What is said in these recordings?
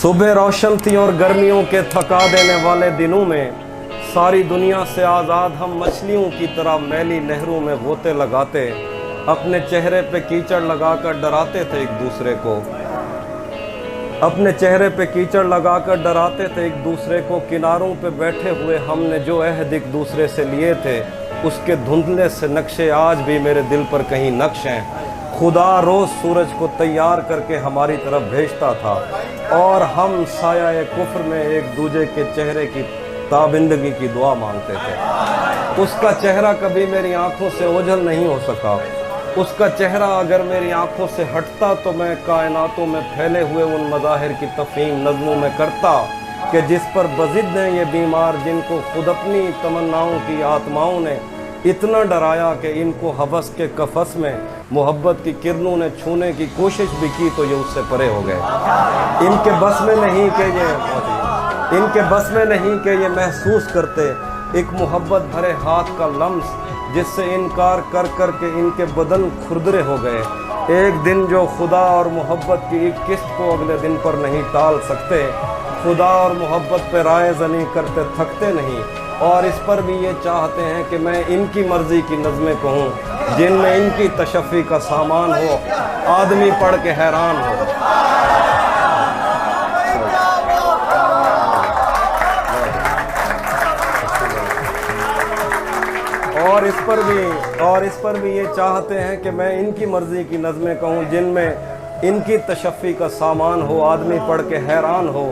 सुबह रोशन थी और गर्मियों के थका देने वाले दिनों में सारी दुनिया से आज़ाद हम मछलियों की तरह मैली नहरों में गोते लगाते, अपने चेहरे पे कीचड़ लगाकर डराते थे एक दूसरे को। अपने चेहरे पे कीचड़ लगाकर डराते थे एक दूसरे को। किनारों पे बैठे हुए हमने जो अहद एक दूसरे से लिए थे, उसके धुंधले से नक्शे आज भी मेरे दिल पर कहीं नक्श हैं। खुदा रोज़ सूरज को तैयार करके हमारी तरफ भेजता था और हम साया कुफ्र में एक दूजे के चेहरे की ताबिंदगी की दुआ मांगते थे। उसका चेहरा कभी मेरी आंखों से ओझल नहीं हो सका। उसका चेहरा अगर मेरी आंखों से हटता तो मैं कायनातों में फैले हुए उन मज़ाहिर की तफ़हीम नज़्मों में करता कि जिस पर बज़िद हैं ये बीमार, जिनको खुद अपनी तमन्नाओं की आत्माओं ने इतना डराया कि इनको हवस के कफस में मोहब्बत की किरणों ने छूने की कोशिश भी की तो ये उससे परे हो गए। इनके बस में नहीं कि ये महसूस करते एक मोहब्बत भरे हाथ का लम्स, जिससे इनकार कर कर के इनके बदन खुरदरे हो गए। एक दिन जो खुदा और मोहब्बत की एक किस्त को अगले दिन पर नहीं टाल सकते, खुदा और मोहब्बत पे राय ज़नी करते थकते नहीं, और इस पर भी ये चाहते हैं कि मैं इनकी मर्ज़ी की नज़में कहूँ जिनमें इनकी तशफ़ी का सामान हो, आदमी पढ़ के हैरान हो। और इस पर भी ये चाहते हैं कि मैं इनकी मर्ज़ी की नज़में कहूँ जिनमें इनकी तशफ़ी का सामान हो, आदमी पढ़ के हैरान हो।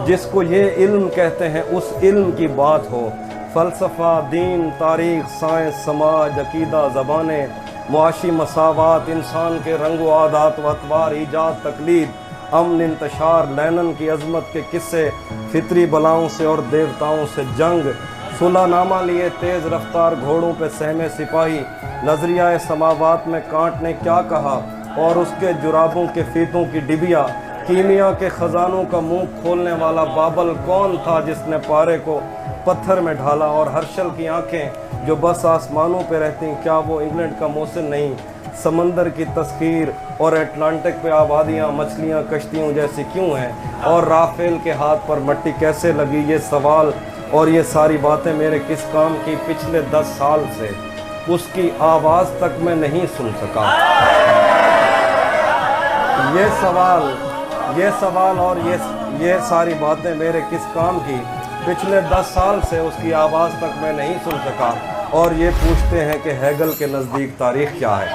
जिसको ये इल्म कहते हैं उस इल्म की बात हो। फ़लसफ़ा, दीन, तारीख़, साइंस, समाज, अक़ीदा, ज़बानें, मुआशी मसावात, इंसान के रंग व आदात व अतवार, ईजाद, तकलीद, अमन, इंतशार, लैनन की अज़मत के किस्से, फितरी बलाओं से और देवताओं से जंग, सुलहनामा लिए तेज़ रफ्तार घोड़ों पे सहमे सिपाही, नज़रिया समावात में कांट ने क्या कहा और उसके जुराबों के फीतों की डिबिया, कीमिया के ख़जानों का मुंह खोलने वाला बाबल कौन था जिसने पारे को पत्थर में ढाला, और हर्षल की आंखें जो बस आसमानों पे रहती, क्या वो इंग्लैंड का मौसम नहीं? समंदर की तस्खीर और अटलांटिक पे आबादियाँ, मछलियाँ कश्तियों जैसी क्यों हैं? और राफेल के हाथ पर मट्टी कैसे लगी? ये सवाल और ये सारी बातें मेरे किस काम की? पिछले 10 साल से उसकी आवाज़ तक मैं नहीं सुन सका। ये सवाल और ये सारी बातें मेरे किस काम की? पिछले 10 साल से उसकी आवाज़ तक मैं नहीं सुन सका। और ये पूछते हैं कि हेगल के नज़दीक तारीख़ क्या है?